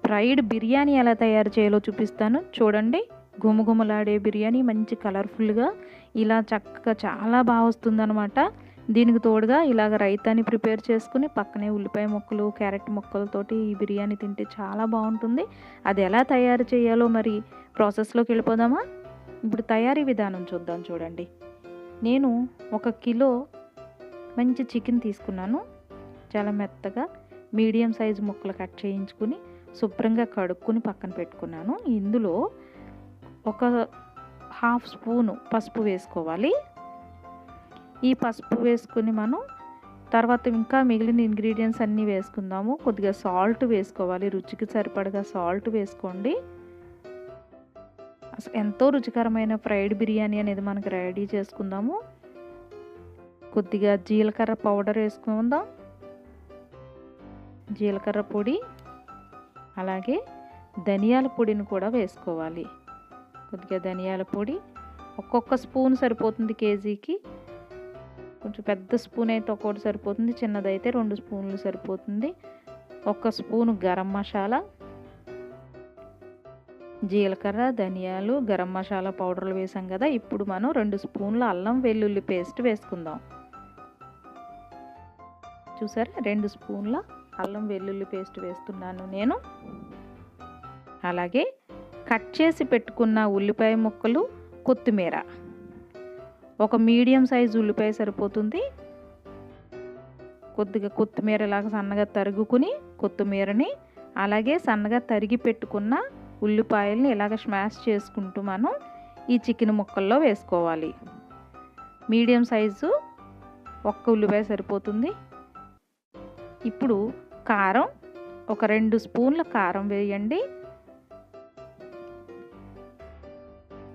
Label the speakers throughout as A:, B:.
A: Fried biryani ఎలా తయారు చేయాలో చూపిస్తాను చూడండి. గుమగుమలాడే బిర్యానీ మంచి కలర్ఫుల్గా ఇలా చక్కగా చాలా బాగా వస్తుందన్నమాట. దీనికి తోడుగా ఇలాగ రైతాని ప్రిపేర్ చేసుకుని పక్కనే ఉల్లిపాయ ముక్కలు, క్యారెట్ ముక్కలతోటి ఈ బిర్యానీ తింటే చాలా బాగుంటుంది. అది ఎలా తయారు చేయాలో మరి ప్రాసెస్లోకి వెళ్ళిపోదామా? ఇప్పుడు తయారీ విధానం చూద్దాం. చూడండి, నేను 1 కిలో మంచి చికెన్ తీసుకున్నాను. చాలా మెత్తగా మీడియం సైజు ముక్కలు కట్ చేయించుకుని శుభ్రంగా కడుక్కుని పక్కన పెట్టుకున్నాను. ఇందులో ఒక 1/2 స్పూను పసుపు వేసుకోవాలి. ఈ పసుపు వేసుకుని మనం తర్వాత ఇంకా మిగిలిన ఇంగ్రీడియంట్స్ అన్నీ వేసుకుందాము. కొద్దిగా సాల్ట్ వేసుకోవాలి, రుచికి సరిపడగా సాల్ట్ వేసుకోండి. అసలు ఎంతో రుచికరమైన ఫ్రైడ్ బిర్యానీ అనేది మనకి రెడీ చేసుకుందాము. కొద్దిగా జీలకర్ర పౌడర్ వేసుకుందాం, జీలకర్ర పొడి, అలాగే ధనియాల పొడిని కూడా వేసుకోవాలి. కొద్దిగా ధనియాల పొడి ఒక్కొక్క స్పూన్ సరిపోతుంది కేజీకి. కొంచెం పెద్ద స్పూన్ అయితే ఒక్కొక్కటి సరిపోతుంది, చిన్నదైతే 2 స్పూన్లు సరిపోతుంది. 1 స్పూను గరం మసాలా, జీలకర్ర, ధనియాలు, గరం మసాలా పౌడర్లు వేసాం కదా. ఇప్పుడు మనం 2 స్పూన్ల అల్లం వెల్లుల్లి పేస్ట్ వేసుకుందాం. చూసారా, 2 స్పూన్ల అల్లం వెల్లుల్లి పేస్ట్ వేస్తున్నాను నేను. అలాగే కట్ చేసి పెట్టుకున్న ఉల్లిపాయ ముక్కలు, కొత్తిమీర, ఒక మీడియం సైజు ఉల్లిపాయ సరిపోతుంది. కొద్దిగా కొత్తిమీర ఇలాగ సన్నగా తరుగుకుని కొత్తిమీరని, అలాగే సన్నగా తరిగి పెట్టుకున్న ఉల్లిపాయల్ని ఇలాగ స్మాష్ చేసుకుంటూ మనం ఈ చికెన్ ముక్కల్లో వేసుకోవాలి. మీడియం సైజు 1 ఉల్లిపాయ సరిపోతుంది. ఇప్పుడు కారం, ఒక 2 స్పూన్ల కారం వేయండి.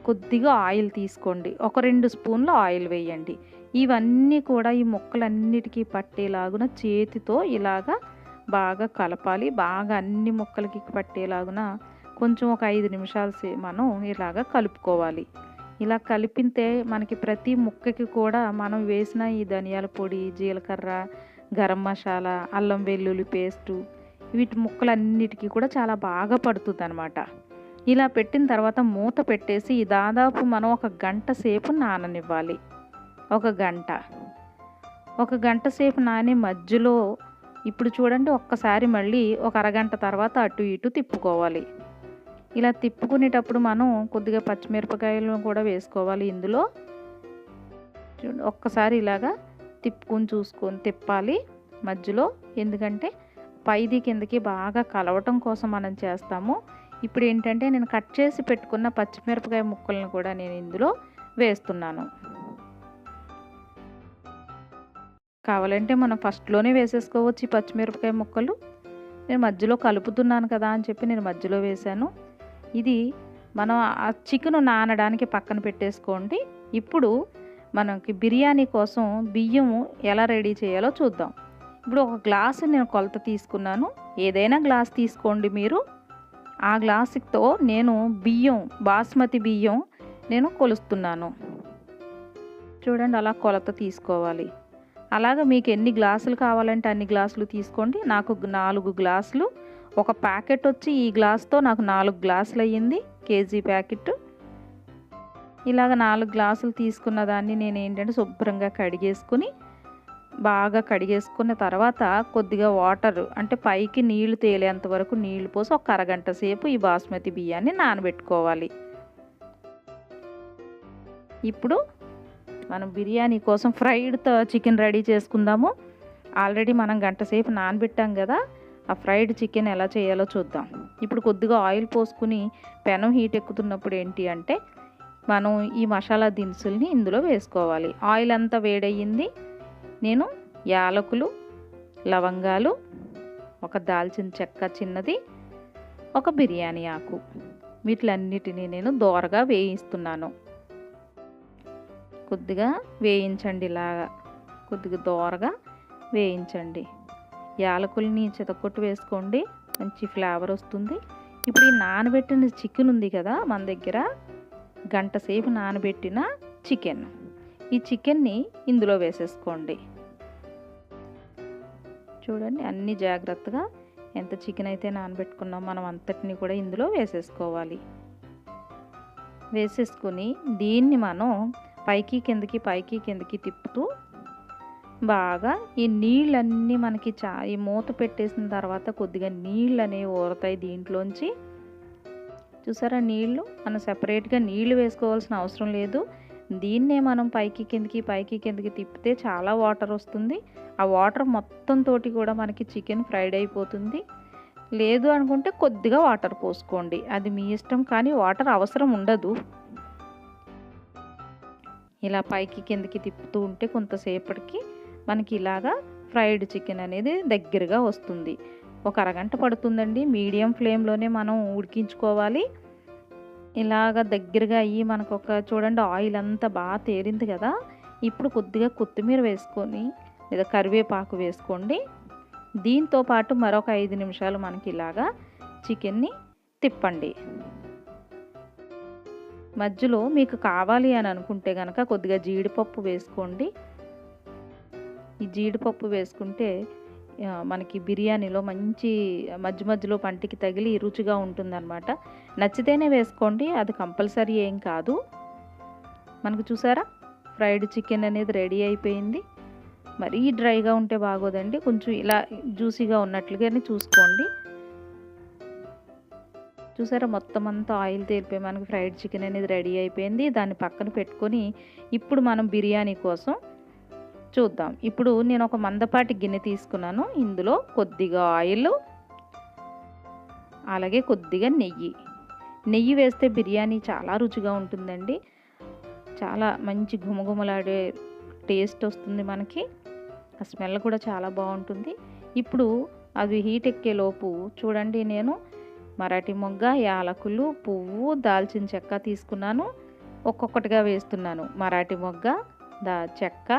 A: కొద్దిగా ఆయిల్ తీసుకోండి, ఒక 2 స్పూన్ల ఆయిల్ వేయండి. ఇవన్నీ కూడా ఈ ముక్కలన్నిటికీ పట్టేలాగున చేతితో ఇలాగా బాగా కలపాలి. బాగా అన్ని ముక్కలకి పట్టేలాగున కొంచెం ఒక 5 నిమిషాలు మనం ఇలాగా కలుపుకోవాలి. ఇలా కలిపితే మనకి ప్రతి ముక్కకి కూడా మనం వేసిన ఈ ధనియాల పొడి, జీలకర్ర, గరం మసాలా, అల్లం వెల్లుల్లి పేస్టు, వీటి ముక్కలన్నిటికీ కూడా చాలా బాగా పడుతుంది అన్నమాట. ఇలా పెట్టిన తర్వాత మూత పెట్టేసి దాదాపు మనం 1 గంట సేపు నాననివ్వాలి. 1 గంట సేపు నానే మధ్యలో ఇప్పుడు చూడండి, ఒక్కసారి మళ్ళీ ఒక అరగంట తర్వాత అటు ఇటు తిప్పుకోవాలి. ఇలా తిప్పుకునేటప్పుడు మనం కొద్దిగా పచ్చిమిరపకాయలు కూడా వేసుకోవాలి ఇందులో. చూడండి, ఒక్కసారి ఇలాగా తిప్పుకొని చూసుకొని తిప్పాలి మధ్యలో, ఎందుకంటే పైది కిందకి బాగా కలవటం కోసం మనం చేస్తాము. ఇప్పుడు ఏంటంటే నేను కట్ చేసి పెట్టుకున్న పచ్చిమిరపకాయ ముక్కలను కూడా నేను ఇందులో వేస్తున్నాను. కావాలంటే మనం ఫస్ట్లోనే వేసేసుకోవచ్చు ఈ పచ్చిమిరపకాయ ముక్కలు. నేను మధ్యలో కలుపుతున్నాను కదా అని చెప్పి నేను మధ్యలో వేశాను. ఇది మనం ఆ చికెన్ నానడానికి పక్కన పెట్టేసుకోండి. ఇప్పుడు మనకి బిర్యానీ కోసం బియ్యం ఎలా రెడీ చేయాలో చూద్దాం. ఇప్పుడు 1 గ్లాసు నేను కొలత తీసుకున్నాను. ఏదైనా గ్లాస్ తీసుకోండి మీరు. ఆ గ్లాసుతో నేను బియ్యం, బాస్మతి బియ్యం నేను కొలుస్తున్నాను. చూడండి, అలా కొలత తీసుకోవాలి. అలాగా మీకు ఎన్ని గ్లాసులు కావాలంటే అన్ని గ్లాసులు తీసుకోండి. నాకు 4 గ్లాసులు, ఒక ప్యాకెట్ వచ్చి ఈ గ్లాస్తో నాకు 4 గ్లాసులు అయ్యింది, కేజీ ప్యాకెట్. ఇలాగ 4 గ్లాసులు తీసుకున్న దాన్ని నేను ఏంటంటే శుభ్రంగా కడిగేసుకుని, బాగా కడిగేసుకున్న తర్వాత కొద్దిగా వాటర్ అంటే పైకి నీళ్లు తేలేంత వరకు నీళ్లు పోసి 1 అరగంట సేపు ఈ బాస్మతి బియ్యాన్ని నానబెట్టుకోవాలి. ఇప్పుడు మనం బిర్యానీ కోసం ఫ్రైడ్ చికెన్ రెడీ చేసుకుందాము. ఆల్రెడీ మనం గంట సేపు నానబెట్టాం కదా, ఆ ఫ్రైడ్ చికెన్ ఎలా చేయాలో చూద్దాం. ఇప్పుడు కొద్దిగా ఆయిల్ పోసుకుని పెనం హీట్ ఎక్కుతున్నప్పుడు ఏంటి అంటే మనం ఈ మసాలా దినుసుల్ని ఇందులో వేసుకోవాలి. ఆయిల్ అంతా వేడయ్యింది. నేను యాలకులు, లవంగాలు, ఒక దాల్చిన చెక్క చిన్నది, ఒక బిర్యానీ ఆకు, వీటిలన్నిటినీ నేను దోరగా వేయిస్తున్నాను. కొద్దిగా వేయించండి, ఇలాగా కొద్దిగా దోరగా వేయించండి. యాలకుల్ని చితకొట్టు వేసుకోండి, మంచి ఫ్లేవర్ వస్తుంది. ఇప్పుడు ఈ నానబెట్టిన చికెన్ ఉంది కదా మన దగ్గర, గంట సేపు నానబెట్టిన చికెన్, ఈ చికెన్ని ఇందులో వేసేసుకోండి. చూడండి, అన్ని జాగ్రత్తగా ఎంత చికెన్ అయితే నానబెట్టుకున్నాం మనం అంతటిని కూడా ఇందులో వేసేసుకోవాలి. వేసేసుకుని దీన్ని మనం పైకి కిందకి తిప్పుతూ బాగా ఈ నీళ్ళన్నీ మనకి ఈ మూత పెట్టేసిన తర్వాత కొద్దిగా నీళ్ళు అనేవి ఊరతాయి దీంట్లోంచి. చూసారా నీళ్ళు? మనం సెపరేట్గా నీళ్లు వేసుకోవాల్సిన అవసరం లేదు. దీన్నే మనం పైకి కిందకి తిప్పితే చాలా వాటర్ వస్తుంది. ఆ వాటర్ మొత్తం తోటి కూడా మనకి చికెన్ ఫ్రైడ్ అయిపోతుంది. లేదు అనుకుంటే కొద్దిగా వాటర్ పోసుకోండి, అది మీ ఇష్టం. కానీ వాటర్ అవసరం ఉండదు. ఇలా పైకి కిందకి తిప్పుతూ ఉంటే కొంతసేపటికి మనకి ఇలాగా ఫ్రైడ్ చికెన్ అనేది దగ్గరగా వస్తుంది. ఒక అరగంట పడుతుందండి. మీడియం ఫ్లేమ్లోనే మనం ఉడికించుకోవాలి. ఇలాగ దగ్గరగా అయ్యి మనకు చూడండి ఆయిల్ అంతా బాగా తేలింది కదా. ఇప్పుడు కొద్దిగా కొత్తిమీర వేసుకొని లేదా కరివేపాకు వేసుకోండి. దీంతో పాటు మరొక 5 నిమిషాలు మనకి ఇలాగా చికెన్ని తిప్పండి. మధ్యలో మీకు కావాలి అని అనుకుంటే కనుక కొద్దిగా జీడిపప్పు వేసుకోండి. ఈ జీడిపప్పు వేసుకుంటే మనకి బిర్యానీలో మంచి మధ్యలో పంటికి తగిలి రుచిగా ఉంటుందన్నమాట. నచ్చితేనే వేసుకోండి, అది కంపల్సరీ ఏం కాదు. మనకు చూసారా ఫ్రైడ్ చికెన్ అనేది రెడీ అయిపోయింది. మరీ డ్రైగా ఉంటే బాగోదండి, కొంచెం ఇలా జ్యూసీగా ఉన్నట్లుగానే చూసుకోండి. చూసారా మొత్తం అంతా ఆయిల్ తేలిపోయి మనకి ఫ్రైడ్ చికెన్ అనేది రెడీ అయిపోయింది. దాన్ని పక్కన పెట్టుకొని ఇప్పుడు మనం బిర్యానీ కోసం చూద్దాం. ఇప్పుడు నేను ఒక మందపాటి గిన్నె తీసుకున్నాను. ఇందులో కొద్దిగా ఆయిల్, అలాగే కొద్దిగా నెయ్యి వేస్తే బిర్యానీ చాలా రుచిగా ఉంటుందండి. చాలా మంచి గుమగుమలాడే టేస్ట్ వస్తుంది మనకి. ఆ స్మెల్ కూడా చాలా బాగుంటుంది. ఇప్పుడు అది హీట్ ఎక్కేలోపు చూడండి, నేను మరాఠీ మొగ్గ, యాలకులు, పువ్వు, దాల్చిన చెక్క తీసుకున్నాను. ఒక్కొక్కటిగా వేస్తున్నాను. మరాఠీ మొగ్గ, చెక్క,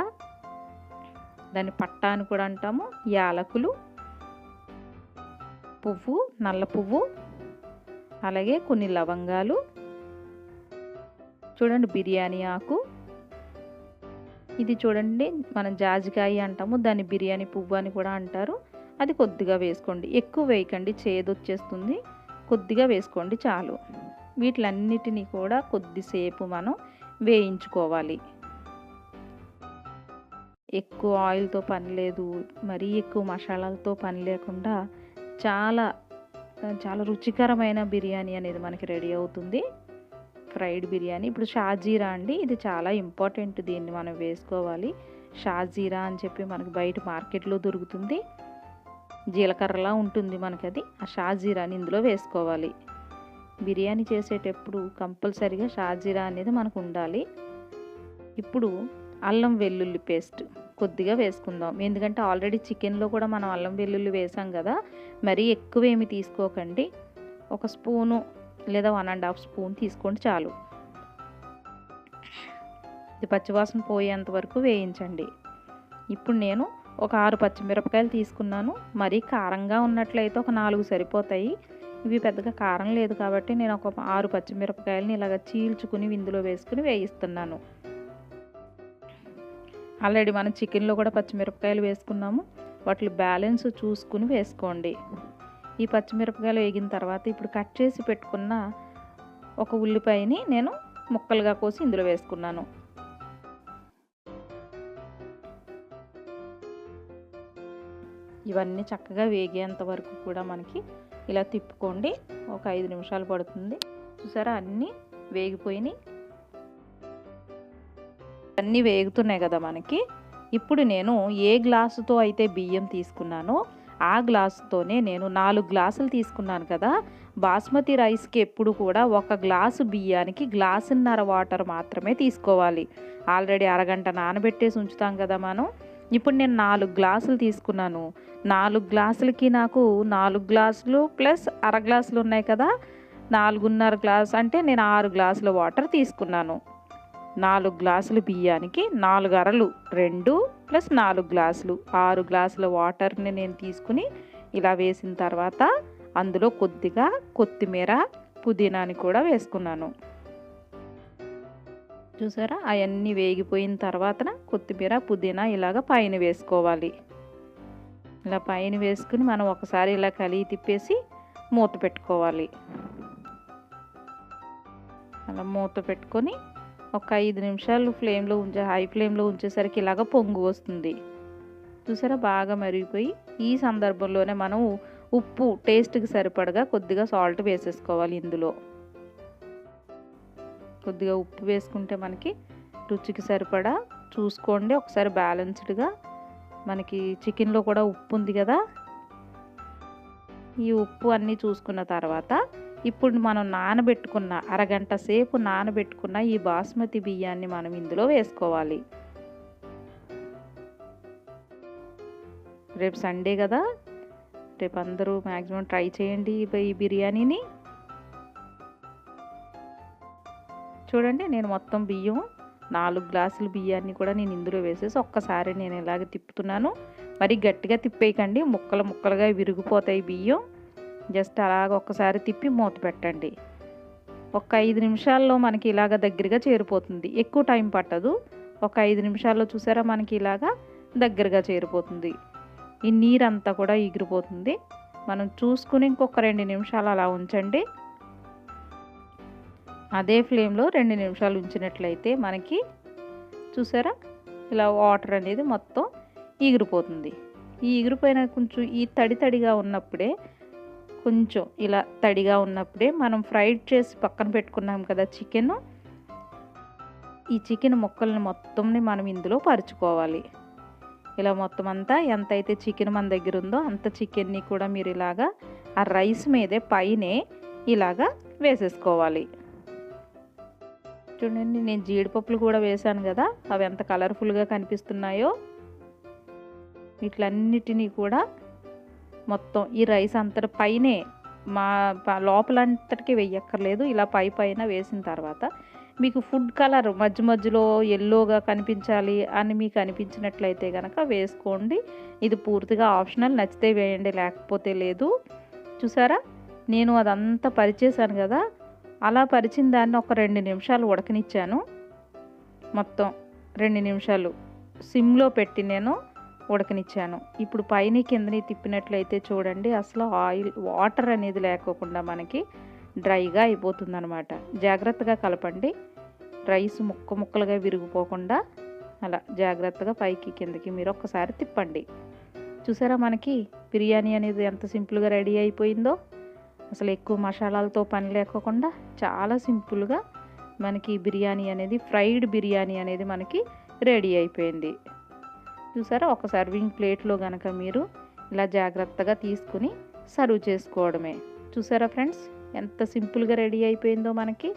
A: దాన్ని పట్టా అని కూడా అంటాము, యాలకులు, పువ్వు, నల్ల పువ్వు, అలాగే కొన్ని లవంగాలు, చూడండి బిర్యానీ ఆకు, ఇది చూడండి మనం జాజికాయ అంటాము, దాన్ని బిర్యానీ పువ్వు అని కూడా అంటారు. అది కొద్దిగా వేసుకోండి, ఎక్కువ వేయకండి, చేదు వచ్చేస్తుంది. కొద్దిగా వేసుకోండి చాలు. వీటిలన్నిటినీ కూడా కొద్దిసేపు మనం వేయించుకోవాలి. ఎక్కువ ఆయిల్తో పని లేదు, మరీ ఎక్కువ మసాలాలతో పని లేకుండా చాలా చాలా రుచికరమైన బిర్యానీ అనేది మనకి రెడీ అవుతుంది, ఫ్రైడ్ బిర్యానీ. ఇప్పుడు షాజీరా అండి, ఇది చాలా ఇంపార్టెంట్, దీన్ని మనం వేసుకోవాలి. షాజీరా అని చెప్పి మనకి బయట మార్కెట్లో దొరుకుతుంది, జీలకర్రలా ఉంటుంది మనకి అది. ఆ షాజీరాని ఇందులో వేసుకోవాలి. బిర్యానీ చేసేటప్పుడు కంపల్సరీగా షాజీరా అనేది మనకు ఉండాలి. ఇప్పుడు అల్లం వెల్లుల్లి పేస్ట్ కొద్దిగా వేసుకుందాం, ఎందుకంటే ఆల్రెడీ చికెన్లో కూడా మనం అల్లం వెల్లుల్లి వేసాం కదా. మరీ ఎక్కువ ఏమి తీసుకోకండి, ఒక స్పూను లేదా 1.5 స్పూన్ తీసుకోండి చాలు. ఇది పచ్చివాసన పోయేంత వరకు వేయించండి. ఇప్పుడు నేను ఒక 6 పచ్చిమిరపకాయలు తీసుకున్నాను. మరీ కారంగా ఉన్నట్లయితే ఒక 4 సరిపోతాయి. ఇవి పెద్దగా కారం లేదు కాబట్టి నేను ఒక 6 పచ్చిమిరపకాయలని ఇలాగ చీల్చుకుని ఇందులో వేసుకుని వేయిస్తున్నాను. ఆల్రెడీ మనం చికెన్లో కూడా పచ్చిమిరపకాయలు వేసుకున్నాము, వాటి బ్యాలెన్స్ చూసుకుని వేసుకోండి. ఈ పచ్చిమిరపకాయలు వేగిన తర్వాత ఇప్పుడు కట్ చేసి పెట్టుకున్న ఒక ఉల్లిపాయని నేను ముక్కలుగా కోసి ఇందులో వేసుకున్నాను. ఇవన్నీ చక్కగా వేగేంత వరకు కూడా మనకి ఇలా తిప్పుకోండి. ఒక 5 నిమిషాలు పడుతుంది. చూసారా అన్నీ వేగిపోయినాయి, అన్నీ వేగుతున్నాయి కదా మనకి. ఇప్పుడు నేను ఏ గ్లాసుతో అయితే బియ్యం తీసుకున్నానో ఆ గ్లాసుతోనే నేను 4 గ్లాసులు తీసుకున్నాను కదా. బాస్మతి రైస్కి ఎప్పుడు కూడా 1 గ్లాసు బియ్యానికి 1.5 గ్లాసుల వాటర్ మాత్రమే తీసుకోవాలి. ఆల్రెడీ అరగంట నానబెట్టేసి ఉంచుతాం కదా మనం. ఇప్పుడు నేను 4 గ్లాసులు తీసుకున్నాను. 4 గ్లాసులకి నాకు 4 గ్లాసులు ప్లస్ అర గ్లాసులు ఉన్నాయి కదా, 4.5 గ్లాసు అంటే నేను 6 గ్లాసుల వాటర్ తీసుకున్నాను. 4 గ్లాసుల బియ్యానికి 4 అరలు 2 ప్లస్ 4 గ్లాసులు 6 గ్లాసుల వాటర్ని నేను తీసుకుని ఇలా వేసిన తర్వాత అందులో కొద్దిగా కొత్తిమీర, పుదీనాని కూడా వేసుకున్నాను. చూసారా అవన్నీ వేగిపోయిన తర్వాత కొత్తిమీర, పుదీనా ఇలాగ పైన వేసుకోవాలి. ఇలా పైన వేసుకుని మనం ఒకసారి ఇలా కలిగి తిప్పేసి మూత పెట్టుకోవాలి. అలా మూత పెట్టుకొని ఒక 5 నిమిషాలు ఫ్లేమ్లో హై ఫ్లేమ్లో ఉంచేసరికి ఇలాగ పొంగు వస్తుంది. చూసారా, బాగా మరిగిపోయి ఈ సందర్భంలోనే మనం ఉప్పు టేస్ట్కి సరిపడగా కొద్దిగా సాల్ట్ వేసేసుకోవాలి. ఇందులో కొద్దిగా ఉప్పు వేసుకుంటే మనకి రుచికి సరిపడా చూసుకోండి. ఒకసారి బ్యాలెన్స్డ్గా, మనకి చికెన్లో కూడా ఉప్పు ఉంది కదా, ఈ ఉప్పు అన్నీ చూసుకున్న తర్వాత ఇప్పుడు మనం నానబెట్టుకున్న అరగంట సేపు నానబెట్టుకున్న ఈ బాస్మతి బియ్యాన్ని మనం ఇందులో వేసుకోవాలి. రేపు సండే కదా, రేపు అందరూ మ్యాక్సిమం ట్రై చేయండి ఈ బిర్యానీని. చూడండి, నేను మొత్తం బియ్యం 4 గ్లాసుల బియ్యాన్ని కూడా నేను ఇందులో వేసేసి ఒక్కసారి నేను ఇలాగ తిప్పుతున్నాను. మరి గట్టిగా తిప్పేయకండి, ముక్కలు ముక్కలుగా విరిగిపోతాయి బియ్యం. జస్ట్ అలాగ ఒక్కసారి తిప్పి మూత పెట్టండి. ఒక 5 నిమిషాల్లో మనకి ఇలాగ దగ్గరగా చేరిపోతుంది. ఎక్కువ టైం పట్టదు. ఒక 5 నిమిషాల్లో చూసారా మనకి ఇలాగా దగ్గరగా చేరిపోతుంది. ఈ నీరంతా కూడా ఎగిరిపోతుంది. మనం చూసుకుని ఇంకొక 2 నిమిషాలు అలా ఉంచండి. అదే ఫ్లేమ్లో 2 నిమిషాలు ఉంచినట్లయితే మనకి చూసారా ఇలా వాటర్ అనేది మొత్తం ఎగిరిపోతుంది. ఈ ఎగిరిపోయిన కొంచెం ఈ తడిగా ఉన్నప్పుడే, కొంచెం ఇలా తడిగా ఉన్నప్పుడే మనం ఫ్రైడ్ చేసి పక్కన పెట్టుకున్నాం కదా చికెన్, ఈ చికెన్ ముక్కల్ని మొత్తంని మనం ఇందులో పరుచుకోవాలి. ఇలా మొత్తం అంతా ఎంతైతే చికెన్ మన దగ్గర ఉందో అంత చికెన్ని కూడా మీరు ఇలాగా ఆ రైస్ మీదే పైనే ఇలాగా వేసేసుకోవాలి. చూడండి, నేను జీడిపప్పులు కూడా వేసాను కదా, అవి ఎంత కలర్ఫుల్గా కనిపిస్తున్నాయో. వీటిలన్నిటినీ కూడా మొత్తం ఈ రైస్ అంతటి పైనే, మా లోపలంతటికి వేయక్కర్లేదు. ఇలా పైన వేసిన తర్వాత మీకు ఫుడ్ కలర్ మధ్యలో ఎల్లోగా కనిపించాలి అని మీకు అనిపించినట్లయితే కనుక వేసుకోండి. ఇది పూర్తిగా ఆప్షనల్, నచ్చితే వేయండి, లేకపోతే లేదు. చూసారా, నేను అదంతా పరిచేసాను కదా, అలా పరిచిన దాన్ని ఒక 2 నిమిషాలు ఉడకనిచ్చాను. మొత్తం 2 నిమిషాలు సిమ్లో పెట్టి నేను ఉడకనిచ్చాను. ఇప్పుడు పైన కిందని తిప్పినట్లయితే చూడండి, అసలు వాటర్ అనేది లేకోకుండా మనకి డ్రైగా అయిపోతుంది అనమాట. జాగ్రత్తగా కలపండి, రైస్ ముక్కలుగా విరిగిపోకుండా అలా జాగ్రత్తగా పైకి కిందకి మీరు ఒక్కసారి తిప్పండి. చూసారా మనకి బిర్యానీ అనేది ఎంత సింపుల్గా రెడీ అయిపోయిందో. అసలు ఎక్కువ మసాలాలతో పని లేకోకుండా చాలా సింపుల్గా మనకి బిర్యానీ అనేది, ఫ్రైడ్ బిర్యానీ అనేది మనకి రెడీ అయిపోయింది. చూసారా, ఒక సర్వింగ్ ప్లేట్లో కనుక మీరు ఇలా జాగ్రత్తగా తీసుకుని సర్వ్ చేసుకోవడమే. చూసారా ఫ్రెండ్స్, ఎంత సింపుల్గా రెడీ అయిపోయిందో మనకి.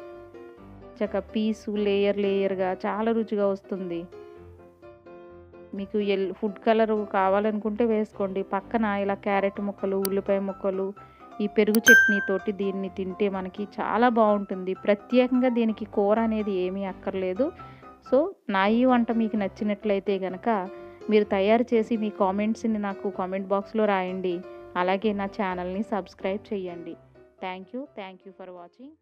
A: చక్కగా పీసు లేయర్గా చాలా రుచిగా వస్తుంది. మీకు ఫుడ్ కలర్ కావాలనుకుంటే వేసుకోండి. పక్కన ఇలా క్యారెట్ ముక్కలు, ఉల్లిపాయ ముక్కలు, ఈ పెరుగు చట్నీతోటి దీన్ని తింటే మనకి చాలా బాగుంటుంది. ప్రత్యేకంగా దీనికి కూర అనేది ఏమీ అక్కర్లేదు. సో నా ఈ వంట మీకు నచ్చినట్లయితే కనుక మీరు తయారు చేసి మీ కామెంట్స్ని నాకు కామెంట్ బాక్స్లో రాయండి. అలాగే నా ఛానల్ని సబ్స్క్రైబ్ చేయండి. Thank you for watching.